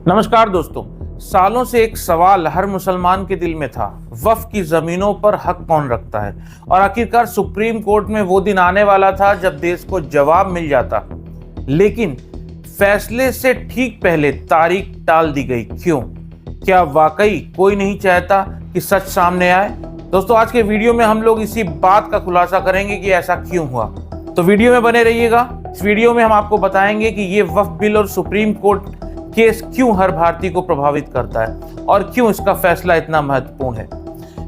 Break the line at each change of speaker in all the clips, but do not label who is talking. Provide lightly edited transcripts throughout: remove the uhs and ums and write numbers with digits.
नमस्कार दोस्तों। सालों से एक सवाल हर मुसलमान के दिल में था, वक्फ की जमीनों पर हक कौन रखता है। और आखिरकार सुप्रीम कोर्ट में वो दिन आने वाला था जब देश को जवाब मिल जाता, लेकिन फैसले से ठीक पहले तारीख टाल दी गई। क्यों? क्या वाकई कोई नहीं चाहता कि सच सामने आए? दोस्तों, आज के वीडियो में हम लोग इसी बात का खुलासा करेंगे कि ऐसा क्यों हुआ। तो वीडियो में बने रहिएगा। इस वीडियो में हम आपको बताएंगे कि ये वक्फ बिल और सुप्रीम कोर्ट केस क्यों हर भारतीय को प्रभावित करता है और क्यों इसका फैसला इतना महत्वपूर्ण है।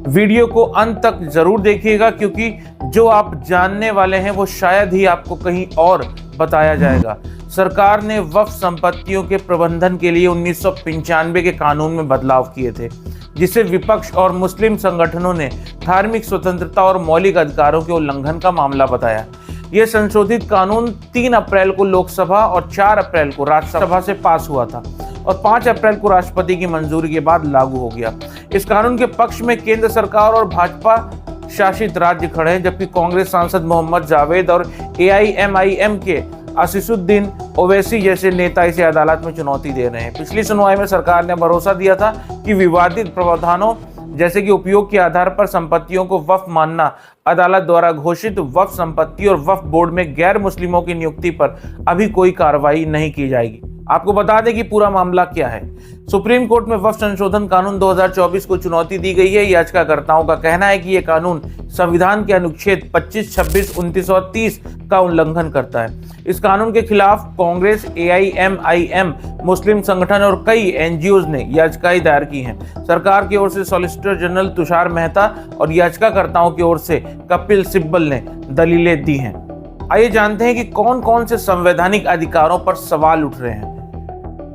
वीडियो को अंत तक जरूर देखिएगा, क्योंकि जो आप जानने वाले हैं वो शायद ही आपको कहीं और बताया जाएगा। सरकार ने वक्फ संपत्तियों के प्रबंधन के लिए 1995 के कानून में बदलाव किए थे, जिसे विपक्ष और मुस्लिम संगठनों ने धार्मिक स्वतंत्रता और मौलिक अधिकारों के उल्लंघन का मामला बताया। यह संशोधित कानून 3 अप्रैल को लोकसभा और 4 अप्रैल को राज्यसभा से पास हुआ था और 5 अप्रैल को राष्ट्रपति की मंजूरी के बाद लागू हो गया। इस कानून के पक्ष में केंद्र सरकार और भाजपा शासित राज्य खड़े हैं, जबकि कांग्रेस सांसद मोहम्मद जावेद और AIMIM के आसिसुद्दीन ओवैसी जैसे नेता इसे अदालत में चुनौती दे रहे हैं। पिछली सुनवाई में सरकार ने भरोसा दिया था कि विवादित प्रावधानों जैसे कि उपयोग के आधार पर संपत्तियों को वक्फ मानना, अदालत द्वारा घोषित वक्फ संपत्ति और वक्फ बोर्ड में गैर मुस्लिमों की नियुक्ति पर अभी कोई कार्रवाई नहीं की जाएगी। आपको बता दें कि पूरा मामला क्या है। सुप्रीम कोर्ट में वक्फ संशोधन कानून 2024 को चुनौती दी गई है। याचिकाकर्ताओं का कहना है कि यह कानून संविधान के अनुच्छेद 25, 26, 29 और 30 का उल्लंघन करता है। इस कानून के खिलाफ कांग्रेस, AIMIM, मुस्लिम संगठन और कई NGOs ने याचिकाएं दायर की हैं। सरकार की ओर से सॉलिसिटर जनरल तुषार मेहता और याचिकाकर्ताओं की ओर से कपिल सिब्बल ने दलीलें दी हैं। आइए जानते हैं कि कौन कौन से संवैधानिक अधिकारों पर सवाल उठ रहे हैं।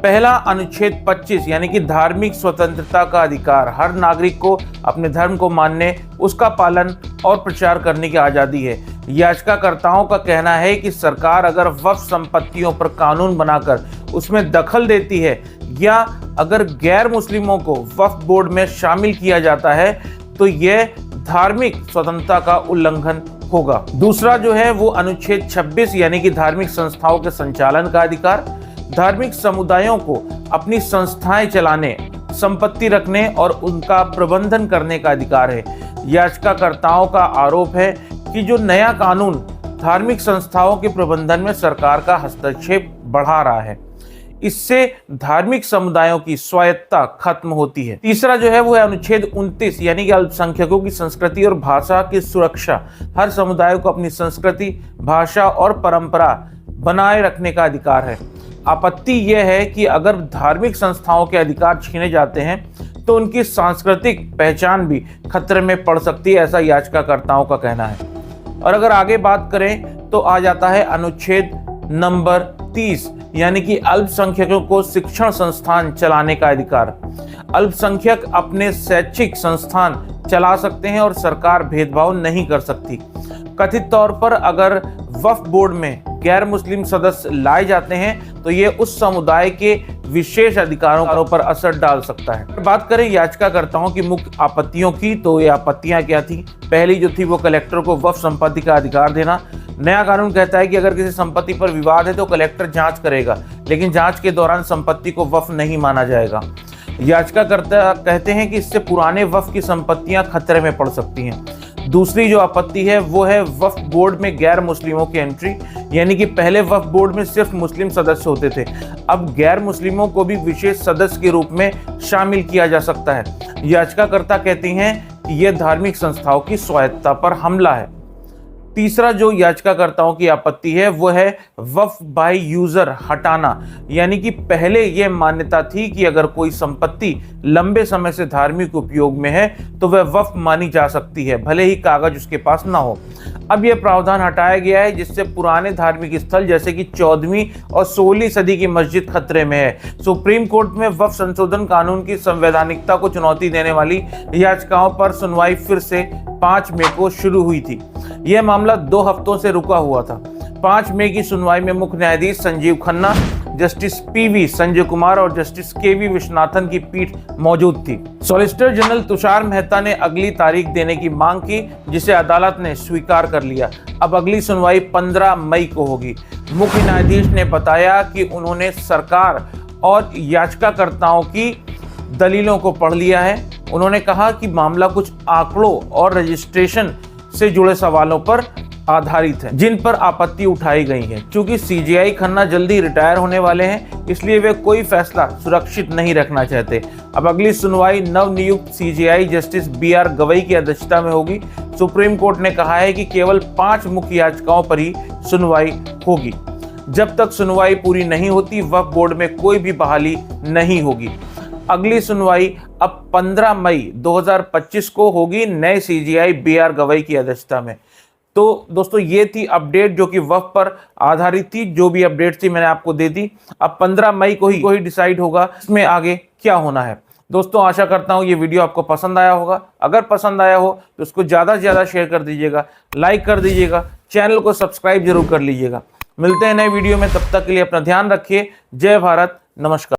पहला, अनुच्छेद 25 यानी कि धार्मिक स्वतंत्रता का अधिकार। हर नागरिक को अपने धर्म को मानने, उसका पालन और प्रचार करने की आज़ादी है। याचिकाकर्ताओं का कहना है कि सरकार अगर वक्फ संपत्तियों पर कानून बनाकर उसमें दखल देती है या अगर गैर मुस्लिमों को वक्फ बोर्ड में शामिल किया जाता है तो यह धार्मिक स्वतंत्रता का उल्लंघन होगा। दूसरा जो है वो अनुच्छेद 26 यानी कि धार्मिक संस्थाओं के संचालन का अधिकार। धार्मिक समुदायों को अपनी संस्थाएं चलाने, संपत्ति रखने और उनका प्रबंधन करने का अधिकार है। याचिकाकर्ताओं का आरोप है कि जो नया कानून धार्मिक संस्थाओं के प्रबंधन में सरकार का हस्तक्षेप बढ़ा रहा है, इससे धार्मिक समुदायों की स्वायत्तता खत्म होती है। तीसरा जो है वो है अनुच्छेद 29 यानी कि अल्पसंख्यकों की संस्कृति और भाषा की सुरक्षा। हर समुदाय को अपनी संस्कृति, भाषा और परंपरा बनाए रखने का अधिकार है। आपत्ति यह है कि अगर धार्मिक संस्थाओं के अधिकार छीने जाते हैं तो उनकी सांस्कृतिक पहचान भी खतरे में पड़ सकती है, ऐसा याचिकाकर्ताओं का कहना है। और अगर आगे बात करें तो आ जाता है अनुच्छेद नंबर 30 यानी कि अल्पसंख्यकों को शिक्षण संस्थान चलाने का अधिकार। अल्पसंख्यक अपने शैक्षिक संस्थान चला सकते हैं और सरकार भेदभाव नहीं कर सकती। कथित तौर पर अगर वक्फ बोर्ड में गैर मुस्लिम सदस्य लाए जाते हैं तो ये उस समुदाय के विशेष अधिकारों पर असर डाल सकता है। बात करें याचिकाकर्ताओं की मुख्य आपत्तियों की, तो ये आपत्तियां क्या थी? पहली जो थी वो कलेक्टर को वक्फ संपत्ति का अधिकार देना। नया कानून कहता है कि अगर किसी संपत्ति पर विवाद है तो कलेक्टर जांच करेगा, लेकिन जांच के दौरान संपत्ति को वक्फ नहीं माना जाएगा। याचिकाकर्ता कहते हैं कि इससे पुराने वक्फ की संपत्तियां खतरे में पड़ सकती हैं। दूसरी जो आपत्ति है वो है वक्फ बोर्ड में गैर मुस्लिमों की एंट्री, यानी कि पहले वक्फ बोर्ड में सिर्फ मुस्लिम सदस्य होते थे, अब गैर मुस्लिमों को भी विशेष सदस्य के रूप में शामिल किया जा सकता है। याचिकाकर्ता कहती हैं कि यह धार्मिक संस्थाओं की स्वायत्तता पर हमला है। तीसरा जो याचिकाकर्ताओं की आपत्ति है वो है वक्फ बाय यूजर हटाना, यानी कि पहले यह मान्यता थी कि अगर कोई संपत्ति लंबे समय से धार्मिक उपयोग में है तो वह वक्फ मानी जा सकती है, भले ही कागज उसके पास ना हो। अब यह प्रावधान हटाया गया है, जिससे पुराने धार्मिक स्थल जैसे कि 14वीं और 16वीं सदी की मस्जिद खतरे में है। सुप्रीम कोर्ट में वक्फ संशोधन कानून की संवैधानिकता को चुनौती देने वाली याचिकाओं पर सुनवाई फिर से 5 मई को शुरू हुई थी। यह मामला 2 हफ्तों से रुका हुआ था। 5 मई की सुनवाई में मुख्य न्यायाधीश संजीव खन्ना, जस्टिस PV संजय कुमार और जस्टिस KV विश्वनाथन की पीठ मौजूद थी। सॉलिसिटर जनरल तुषार मेहता ने अगली तारीख देने की मांग की, जिसे अदालत ने स्वीकार कर लिया। अब अगली सुनवाई 15 मई को होगी। मुख्य न्यायाधीश ने बताया कि उन्होंने सरकार और याचिकाकर्ताओं की दलीलों को पढ़ लिया है। उन्होंने कहा कि मामला कुछ आंकड़ों और रजिस्ट्रेशन से जुड़े सवालों पर आधारित है जिन पर आपत्ति उठाई गई है। चूंकि सीजेआई खन्ना जल्दी रिटायर होने वाले हैं, इसलिए वे कोई फैसला सुरक्षित नहीं रखना चाहते। अब अगली सुनवाई नवनियुक्त सीजेआई जस्टिस BR गवई की अध्यक्षता में होगी। सुप्रीम कोर्ट ने कहा है कि केवल 5 मुख्य याचिकाओं पर ही सुनवाई होगी। जब तक सुनवाई पूरी नहीं होती, वक्फ बोर्ड में कोई भी बहाली नहीं होगी। अगली सुनवाई अब 15 मई 2025 को होगी नए सीजेआई BR गवई की अध्यक्षता में। तो दोस्तों ये थी अपडेट जो कि वक्फ पर आधारित थी। जो भी अपडेट थी मैंने आपको दे दी। अब 15 मई को ही डिसाइड होगा इसमें आगे क्या होना है। दोस्तों आशा करता हूँ ये वीडियो आपको पसंद आया होगा। अगर पसंद आया हो तो उसको ज़्यादा से ज़्यादा शेयर कर दीजिएगा, लाइक कर दीजिएगा, चैनल को सब्सक्राइब जरूर कर लीजिएगा। मिलते हैं नए वीडियो में, तब तक के लिए अपना ध्यान रखिए। जय भारत, नमस्कार।